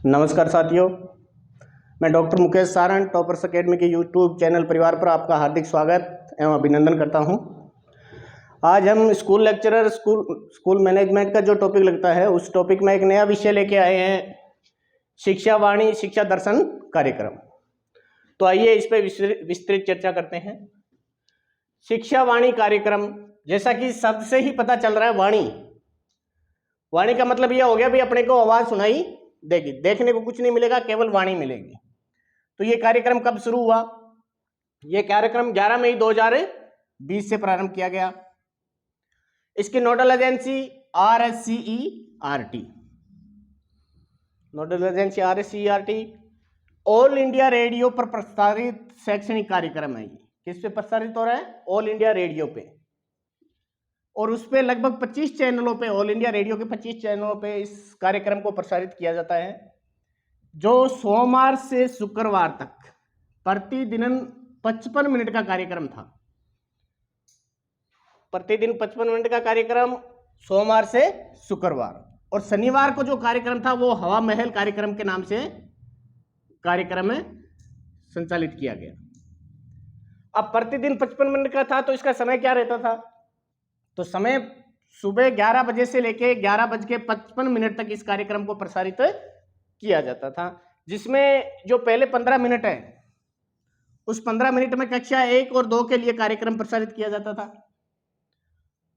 नमस्कार साथियों, मैं doctor Mukesh Saran toppers academy के यूट्यूब चैनल परिवार पर आपका हार्दिक स्वागत एवं अभिनंदन करता हूं। आज हम स्कूल मैनेजमेंट का जो टॉपिक लगता है उस टॉपिक में एक नया विषय लेके आए हैं, शिक्षा वाणी शिक्षा दर्शन कार्यक्रम। तो आइए इस पर विस्तृत चर्चा करते हैं। शिक्षा वाणी कार्यक्रम, जैसा कि शब्द से ही पता चल रहा है, वाणी का मतलब यह हो गया भी अपने को आवाज सुनाई देगी, देखने को कुछ नहीं मिलेगा, केवल वाणी मिलेगी। तो ये कार्यक्रम कब शुरू हुआ? ये कार्यक्रम 11 मई 2020 से प्रारंभ किया गया। इसकी nodal agency RSCERT, all India radio पर प्रसारित शैक्षणिक कार्यक्रम है। किस पे प्रसारित हो रहा है? ऑल इंडिया रेडियो पे। और उस पे लगभग 25 चैनलों पे, ऑल इंडिया रेडियो के 25 चैनलों पे इस कार्यक्रम को प्रसारित किया जाता है, जो सोमवार से शुक्रवार तक प्रतिदिन 55 मिनट का कार्यक्रम था। प्रतिदिन 55 मिनट का कार्यक्रम सोमवार से शुक्रवार। और शनिवार को जो कार्यक्रम था वो हवा महल कार्यक्रम के नाम से कार्यक्रम में संचालित किया गया। अब प्रतिदिन 55 मिनट का था, तो इसका समय क्या रहता था? तो समय सुबह 11 बजे से लेके 11:55 तक इस कार्यक्रम को प्रसारित किया जाता था, जिसमें जो पहले 15 मिनट है उस 15 मिनट में कक्षा 1 और 2 के लिए कार्यक्रम प्रसारित किया जाता था।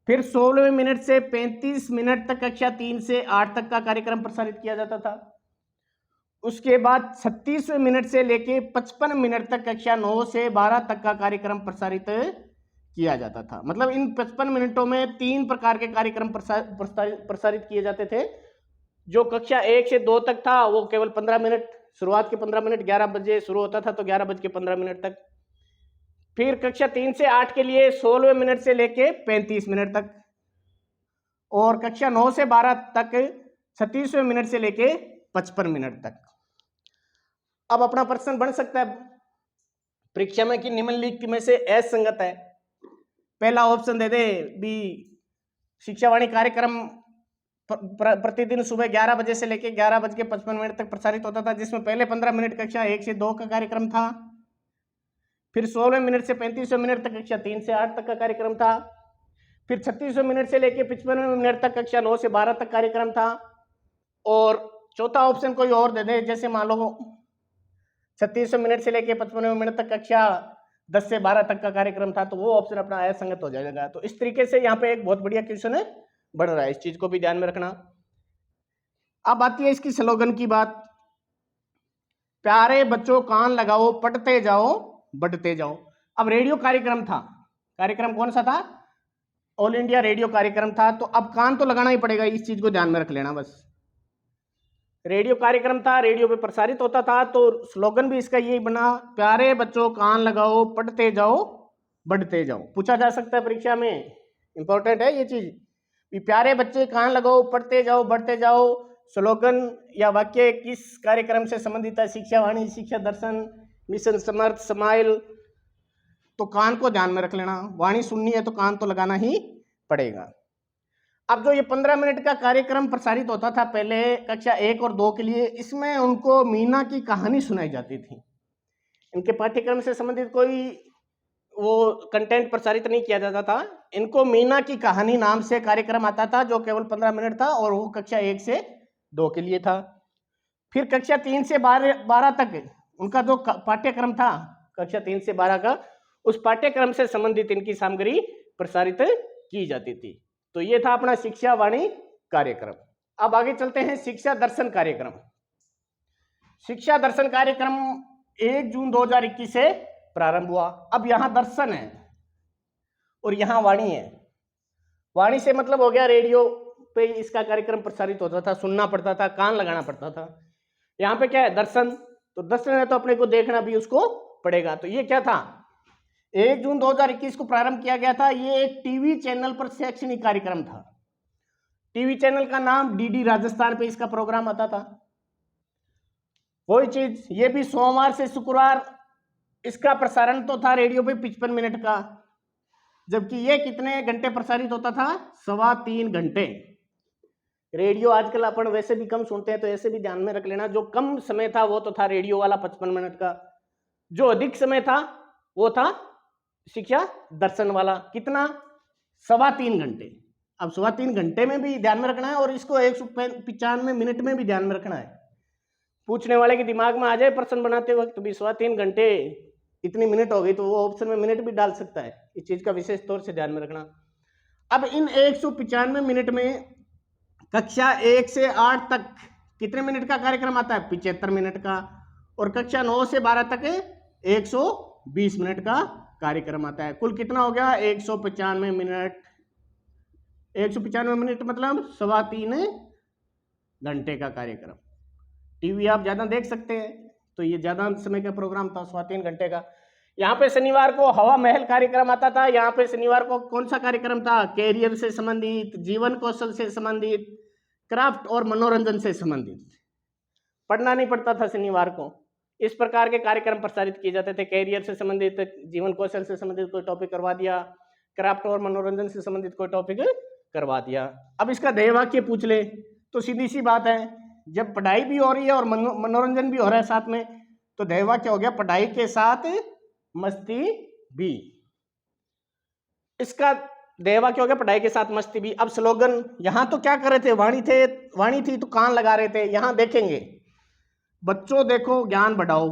फिर 16 मिनट से 35 मिनट तक कक्षा 3 से 8 तक का कार्यक्रम प्रसारित किया जाता था। उसके बाद 36वें मिनट से लेके 55 मिनट तक कक्षा 9 से 12 तक का कार्यक्रम प्रसारित किया जाता था। मतलब इन 55 मिनटों में 3 प्रकार के कार्यक्रम प्रसारित किए जाते थे। जो कक्षा 1 से 2 तक था वो केवल 15 मिनट, शुरुआत के 15 मिनट 11 बजे शुरू होता था, तो 11:15 तक। फिर कक्षा 3 से 8 के लिए 16 मिनट से लेके 35 मिनट तक, और कक्षा 9 से 12 तक 36वें मिनट से लेके 55 मिनट तक। अब अपना प्रश्न बन सकता है परीक्षा में कि निम्नलिखित में से असंगत है। पहला ऑप्शन दे दे भी, शिक्षा वाणी कार्यक्रम प्रतिदिन सुबह 11 बजे से लेकर 11:55 तक प्रसारित होता था, जिसमें पहले 15 मिनट कक्षा 1 से 2 का कार्यक्रम था। फिर 16 मिनट से 35 मिनट तक कक्षा 3 से 8 तक का कार्यक्रम था। फिर 36 मिनट से लेकर 55 मिनट तक कक्षा 9 से 12 तक कार्यक्रम था। और चौथा ऑप्शन कोई और दे दे, जैसे मान लो 36 मिनट से लेकर 55 मिनट तक कक्षा 10 से 12 तक का कार्यक्रम था, तो वो ऑप्शन अपना असंगत हो जाएगा। तो इस तरीके से यहाँ पे एक बहुत बढ़िया क्वेश्चन है बढ़ रहा है, इस चीज को भी ध्यान में रखना। अब आती है इसकी स्लोगन की बात। प्यारे बच्चों कान लगाओ, पढ़ते जाओ बढ़ते जाओ। अब रेडियो कार्यक्रम था, कार्यक्रम कौन सा था? ऑल इंडिया रेडियो कार्यक्रम था। तो अब कान तो लगाना ही पड़ेगा, इस चीज को ध्यान में रख लेना बस। रेडियो कार्यक्रम था, रेडियो पे प्रसारित होता था, तो स्लोगन भी इसका यही बना, प्यारे बच्चों कान लगाओ, पढ़ते जाओ बढ़ते जाओ। पूछा जा सकता है परीक्षा में, इंपॉर्टेंट है ये चीज। प्यारे बच्चे कान लगाओ, पढ़ते जाओ बढ़ते जाओ, स्लोगन या वाक्य किस कार्यक्रम से संबंधित है? शिक्षा वाणी शिक्षा दर्शन, मिशन समर्थ, स्माइल। तो कान को ध्यान में रख लेना, वाणी सुननी है तो कान तो लगाना ही पड़ेगा। अब जो ये 15 मिनट का कार्यक्रम प्रसारित होता था पहले कक्षा 1 और 2 के लिए, इसमें उनको मीना की कहानी सुनाई जाती थी। इनके पाठ्यक्रम से संबंधित कोई वो कंटेंट प्रसारित नहीं किया जाता था। इनको मीना की कहानी नाम से कार्यक्रम आता था, जो केवल 15 मिनट था, और वो कक्षा 1 से 2 के लिए था। फिर कक्षा 3 से 12 तक उनका जो पाठ्यक्रम था, कक्षा 3 से 12 का, उस पाठ्यक्रम से संबंधित इनकी सामग्री प्रसारित की जाती थी। तो ये था अपना शिक्षा वाणी कार्यक्रम। अब आगे चलते हैं शिक्षा दर्शन कार्यक्रम। शिक्षा दर्शन कार्यक्रम 1 जून 2021 से प्रारंभ हुआ। अब यहां दर्शन है और यहां वाणी है। वाणी से मतलब हो गया रेडियो पे इसका कार्यक्रम प्रसारित होता था, सुनना पड़ता था, कान लगाना पड़ता था। यहाँ पे क्या है? दर्शन। तो दर्शन है तो अपने को देखना भी उसको पड़ेगा। तो ये क्या था? 1 जून 2021 को प्रारंभ किया गया था। ये एक टीवी चैनल पर शैक्षणिक कार्यक्रम था। टीवी चैनल का नाम DD राजस्थान पे इसका प्रोग्राम आता था। वही चीज, ये भी सोमवार से शुक्रवार इसका प्रसारण तो था रेडियो पे 55 मिनट का, जबकि ये कितने घंटे प्रसारित होता था? 3.25 घंटे। रेडियो आजकल अपन वैसे भी कम सुनते हैं, तो ऐसे भी ध्यान में रख लेना। जो कम समय था वो तो था रेडियो वाला 55 मिनट का, जो अधिक समय था वो था शिक्षा दर्शन वाला। कितना? 3.25 घंटे। अब 3.25 घंटे में भी ध्यान में रखना है और इसको 195 मिनट में भी ध्यान में रखना है। पूछने वाले के दिमाग में आ जाए प्रश्न बनाते वक्त भी 3.25 घंटे इतनी मिनट हो गई, तो वो ऑप्शन में मिनट भी डाल सकता है। इस चीज का विशेष तौर से ध्यान में रखना। अब इन 195 मिनट में कक्षा 1 से 8 तक कितने मिनट का कार्यक्रम आता है? 75 मिनट का। और कक्षा 9 से 12 तक 120 मिनट का कार्यक्रम आता है। कुल कितना हो गया? 195 मिनट। 195 मिनट मतलब 3.25 घंटे का कार्यक्रम। टीवी आप ज्यादा देख सकते हैं, तो ये ज्यादा समय का प्रोग्राम था 3.25 घंटे का। यहाँ पे शनिवार को हवा महल कार्यक्रम आता था। यहाँ पे शनिवार को कौन सा कार्यक्रम था? कैरियर से संबंधित, जीवन कौशल से संबंधित, क्राफ्ट और मनोरंजन से संबंधित। पढ़ना नहीं पड़ता था शनिवार को। इस प्रकार के कार्यक्रम प्रसारित किए जाते थे। कैरियर से संबंधित, जीवन कौशल से संबंधित कोई टॉपिक करवा दिया, क्राफ्ट और मनोरंजन से संबंधित कोई टॉपिक करवा दिया। अब इसका ध्येय वाक्य पूछ ले तो सीधी सी बात है, जब पढ़ाई भी हो रही है और मनोरंजन भी हो रहा है साथ में, तो ध्येय वाक्य हो गया पढ़ाई के साथ मस्ती भी। इसका ध्येय वाक्य हो गया पढ़ाई के साथ मस्ती भी। अब स्लोगन, यहां तो क्या कर रहे थे? वाणी थी तो कान लगा रहे थे। यहां देखेंगे, बच्चों देखो ज्ञान बढ़ाओ,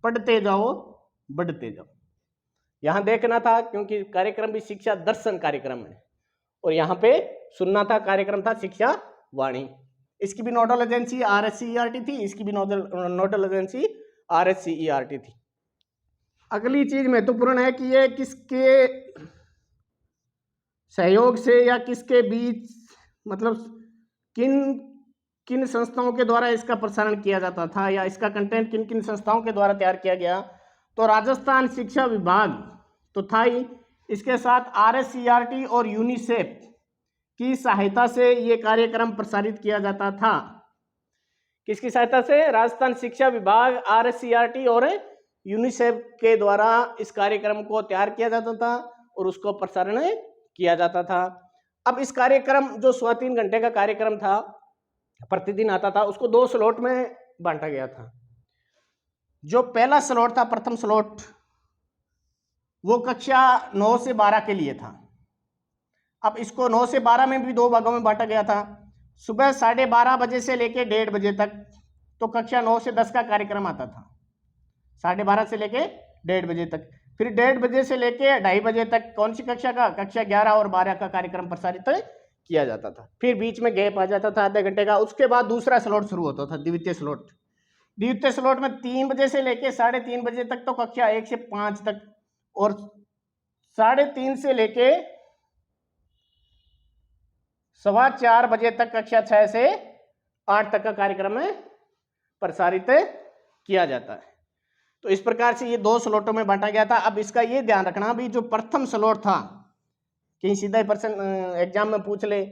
पढ़ते जाओ बढ़ते जाओ। यहां देखना था क्योंकि कार्यक्रम भी शिक्षा दर्शन कार्यक्रम है, और यहां पे सुनना था, कार्यक्रम था शिक्षा वाणी। इसकी भी नोडल एजेंसी RSCERT थी, इसकी भी नोडल एजेंसी RSCERT थी। अगली चीज महत्वपूर्ण है कि ये किसके सहयोग से या किसके बीच, मतलब किन संस्थाओं के द्वारा इसका प्रसारण किया जाता था, या इसका कंटेंट किन किन संस्थाओं के द्वारा तैयार किया गया। तो राजस्थान शिक्षा विभाग तो था ही, इसके साथ RSCERT और यूनिसेफ की सहायता से ये कार्यक्रम प्रसारित किया जाता था। किसकी सहायता से? राजस्थान शिक्षा विभाग, RSCERT और यूनिसेफ के द्वारा इस कार्यक्रम को तैयार किया जाता था और उसको प्रसारण किया जाता था। अब इस कार्यक्रम जो 3.25 घंटे का कार्यक्रम था, प्रतिदिन आता था, उसको 2 स्लॉट में बांटा गया था। जो पहला स्लॉट था, प्रथम स्लॉट, वो कक्षा 9 से 12 के लिए था। अब इसको 9 से 12 में भी 2 भागों में बांटा गया था। सुबह 12:30 बजे से लेके 1:30 बजे तक तो कक्षा 9 से 10 का कार्यक्रम आता था, 12:30 से लेके 1:30 बजे तक। फिर 1:30 बजे से लेके 2:30 बजे तक कौन सी कक्षा का? कक्षा 11 और 12 का कार्यक्रम प्रसारित किया जाता था। फिर बीच में गैप आ जाता था आधे घंटे का। उसके बाद दूसरा स्लॉट शुरू होता था, द्वितीय स्लॉट। द्वितीय स्लॉट में 3 बजे से लेके 3:30 बजे तक तो कक्षा 1 से 5 तक, और 3:30 से लेके 4:15 बजे तक कक्षा 6 से 8 तक का कार्यक्रम प्रसारित किया जाता है। तो इस प्रकार से ये 2 स्लॉटों में बांटा गया था। अब इसका ये ध्यान रखना भी, जो प्रथम स्लॉट था, कहीं सीधा ही प्रश्न एग्जाम में पूछ ले,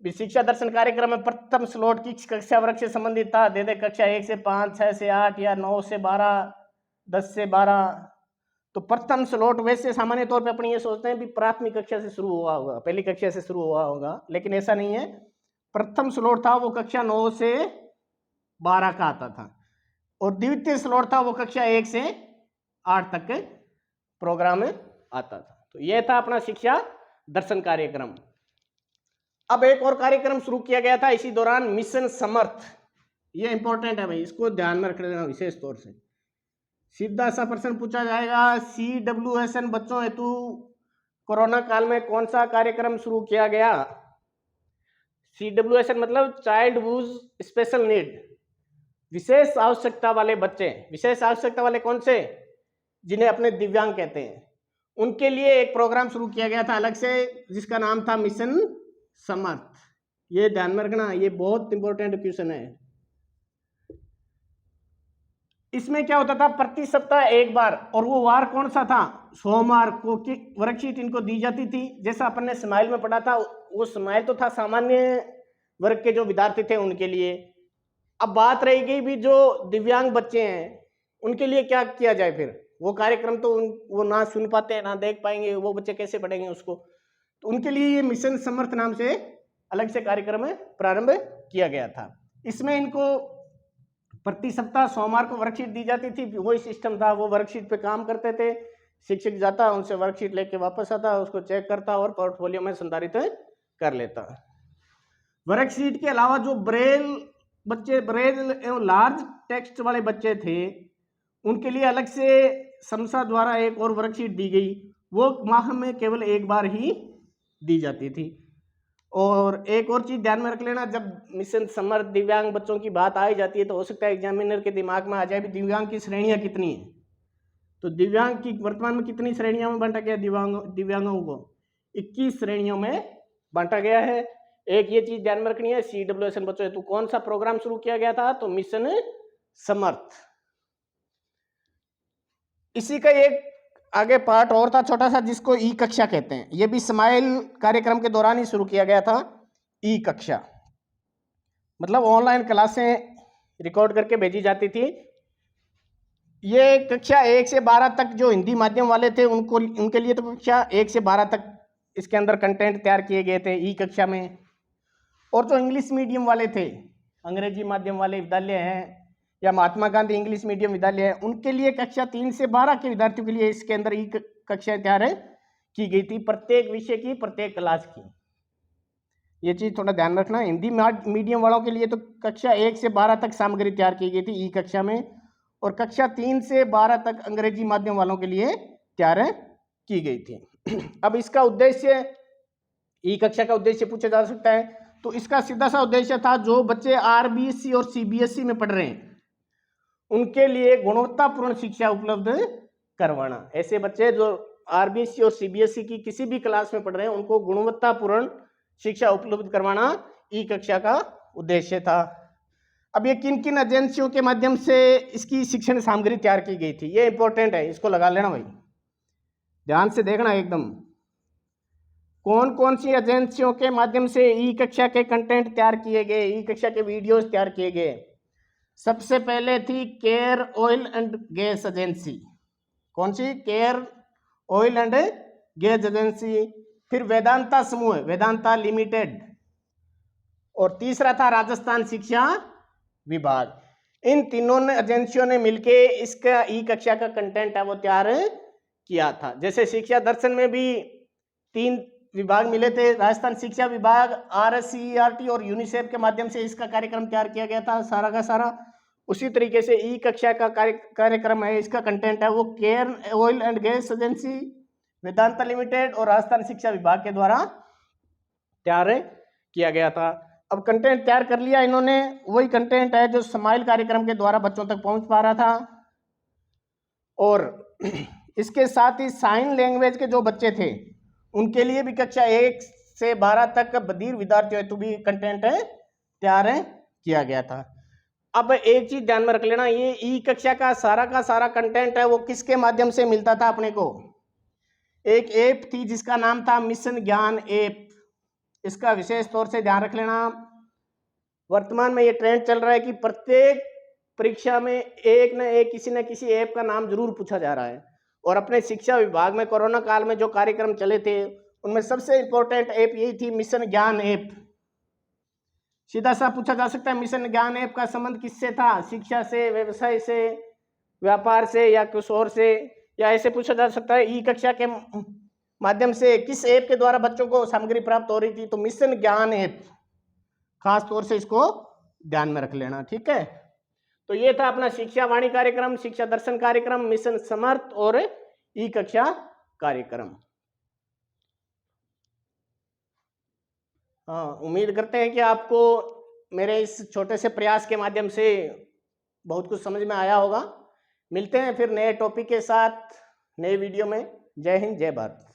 शिक्षा दर्शन कार्यक्रम में प्रथम स्लॉट किस कक्षा वर्ग से संबंधित था? दे दे कक्षा 1 से 5, 6 से 8 या 9 से 12, 10 से 12। तो प्रथम स्लॉट वैसे सामान्य तौर पे अपन ये सोचते हैं भी प्राथमिक कक्षा से शुरू हुआ होगा, पहली कक्षा से शुरू हुआ होगा, लेकिन ऐसा नहीं है। प्रथम स्लॉट था वो कक्षा 9 से 12 का आता था, और द्वितीय स्लॉट था वो कक्षा 1 से 8 तक के प्रोग्राम आता था। तो यह था अपना शिक्षा दर्शन कार्यक्रम। अब एक और कार्यक्रम शुरू किया गया था इसी दौरान, मिशन समर्थ। ये इंपॉर्टेंट है भाई, इसको ध्यान में रख लेना विशेष तौर से। सीधा सा प्रश्न पूछा जाएगा, CWSN बच्चों हेतु कोरोना काल में कौन सा कार्यक्रम शुरू किया गया? CWSN मतलब चाइल्ड विद स्पेशल नीड, विशेष आवश्यकता वाले बच्चे। विशेष आवश्यकता वाले कौन से? जिन्हें अपने दिव्यांग कहते हैं, उनके लिए एक प्रोग्राम शुरू किया गया था अलग से, जिसका नाम था मिशन समर्थ। ये ध्यान में रखना, ये बहुत इंपॉर्टेंट क्वेश्चन है। इसमें क्या होता था? प्रति सप्ताह एक बार, और वो वार कौन सा था? सोमवार को की वर्कशीट इनको दी जाती थी। जैसा अपन ने स्माइल में पढ़ा था, वो स्माइल तो था सामान्य वर्ग के जो विद्यार्थी थे उनके लिए। अब बात रही गई भी जो दिव्यांग बच्चे हैं उनके लिए क्या किया जाए। फिर वो कार्यक्रम तो वो ना सुन पाते हैं ना देख पाएंगे, वो बच्चे कैसे पढ़ेंगे उसको। तो उनके लिए ये मिशन समर्थ नाम से अलग से कार्यक्रम प्रारंभ किया गया था। इसमें इनको प्रति सप्ताह सोमवार को वर्कशीट दी जाती थी, वही सिस्टम था, वो वर्कशीट पे काम करते थे। शिक्षक जाता, उनसे वर्कशीट लेके वापस आता, उसको चेक करता और पोर्टफोलियो में संधारित कर लेता। वर्कशीट के अलावा जो ब्रेल एवं लार्ज टेक्स्ट वाले बच्चे थे, उनके लिए अलग से समसा द्वारा एक और वर्कशीट दी गई, वो माह में केवल एक बार ही दी जाती थी। और एक और चीज ध्यान में रख लेना, जब मिशन समर्थ दिव्यांग बच्चों की बात आई जाती है तो हो सकता है एग्जामिनर के दिमाग में आ जाए भी दिव्यांग की श्रेणियां कितनी है। तो दिव्यांग की वर्तमान में कितनी श्रेणियों में बांटा गया दिव्यांगों को? 21 श्रेणियों में बांटा गया है। एक ये चीज ध्यान में रखनी है, CWSN बच्चों हेतु कौन सा प्रोग्राम शुरू किया गया था? तो मिशन समर्थ। इसी का एक आगे पार्ट और था छोटा सा, जिसको ई कक्षा कहते हैं। ये भी स्माइल कार्यक्रम के दौरान ही शुरू किया गया था। ई कक्षा मतलब ऑनलाइन क्लासें रिकॉर्ड करके भेजी जाती थी। ये कक्षा 1 से 12 तक जो हिंदी माध्यम वाले थे उनके लिए तो कक्षा 1 से 12 तक इसके अंदर कंटेंट तैयार किए गए थे ई कक्षा में। और जो इंग्लिश मीडियम वाले थे, अंग्रेजी माध्यम वाले विद्यालय हैं या महात्मा गांधी इंग्लिश मीडियम विद्यालय है, उनके लिए कक्षा 3 से 12 के विद्यार्थियों के लिए इसके अंदर ई कक्षाएं तैयार की गई थी, प्रत्येक विषय की, प्रत्येक क्लास की। ये चीज थोड़ा ध्यान रखना। हिंदी मीडियम वालों के लिए तो कक्षा 1 से 12 तक सामग्री तैयार की गई थी ई कक्षा में, और कक्षा 3 से 12 तक अंग्रेजी माध्यम वालों के लिए तैयार की गई थी। अब इसका उद्देश्य, ई कक्षा का उद्देश्य पूछा जा सकता है, तो इसका सीधा सा उद्देश्य था जो बच्चे RBSE और CBSE में पढ़ रहे हैं उनके लिए गुणवत्तापूर्ण शिक्षा उपलब्ध करवाना। ऐसे बच्चे जो RBSE और CBSE की किसी भी क्लास में पढ़ रहे हैं उनको गुणवत्तापूर्ण शिक्षा उपलब्ध करवाना ई कक्षा का उद्देश्य था। अब ये किन किन एजेंसियों के माध्यम से इसकी शिक्षण सामग्री तैयार की गई थी, ये इंपॉर्टेंट है, इसको लगा लेना भाई, ध्यान से देखना एकदम। कौन कौन सी एजेंसियों के माध्यम से ई कक्षा के कंटेंट तैयार किए गए, ई कक्षा के वीडियोस तैयार किए गए? सबसे पहले थी Cairn oil and gas agency. कौन सी? Cairn oil and gas agency. फिर वेदांता समूह, वेदांता लिमिटेड, और तीसरा था राजस्थान शिक्षा विभाग। इन तीनों ने एजेंसियों ने मिलके इसका ई कक्षा का कंटेंट है वो तैयार किया था। जैसे शिक्षा दर्शन में भी 3 विभाग मिले थे, राजस्थान शिक्षा विभाग, RSCERT और यूनिसेफ के माध्यम से इसका कार्यक्रम तैयार किया गया था सारा का सारा। उसी तरीके से ई कक्षा का कार्यक्रम है, इसका कंटेंट है वो care oil and gas agency, Vedanta limited और राजस्थान शिक्षा विभाग के द्वारा तैयार किया गया था। अब कंटेंट तैयार कर लिया इन्होंने, वही कंटेंट है जो स्माइल कार्यक्रम के द्वारा बच्चों तक पहुंच पा रहा था। और इसके साथ ही साइन लैंग्वेज के जो बच्चे थे उनके लिए भी कक्षा 1 से 12 तक बधिर विद्यार्थियों हेतु भी कंटेंट तैयार किया गया था। अब एक चीज ध्यान में रख लेना, ये ई कक्षा का सारा कंटेंट है वो किसके माध्यम से मिलता था अपने को? एक ऐप थी जिसका नाम था मिशन ज्ञान ऐप। इसका विशेष तौर से ध्यान रख लेना। वर्तमान में ये ट्रेंड चल रहा है कि प्रत्येक परीक्षा में एक न एक किसी न किसी ऐप का नाम जरूर पूछा जा रहा है। और अपने शिक्षा विभाग में कोरोना काल में जो कार्यक्रम चले थे उनमें सबसे इंपॉर्टेंट ऐप यही थी मिशन ज्ञान ऐप। सीधा सा पूछा जा सकता है मिशन ज्ञान ऐप का संबंध किससे था? शिक्षा से, व्यवसाय से, व्यापार से या कुछ और से? या ऐसे पूछा जा सकता है ई कक्षा के माध्यम से किस ऐप के द्वारा बच्चों को सामग्री प्राप्त हो रही थी? तो मिशन ज्ञान ऐप, खास तौर से इसको ध्यान में रख लेना, ठीक है। तो ये था अपना शिक्षा वाणी कार्यक्रम, शिक्षा दर्शन कार्यक्रम, मिशन समर्थ और ई कक्षा कार्यक्रम। हाँ, उम्मीद करते हैं कि आपको मेरे इस छोटे से प्रयास के माध्यम से बहुत कुछ समझ में आया होगा। मिलते हैं फिर नए टॉपिक के साथ नए वीडियो में। जय हिंद, जय भारत।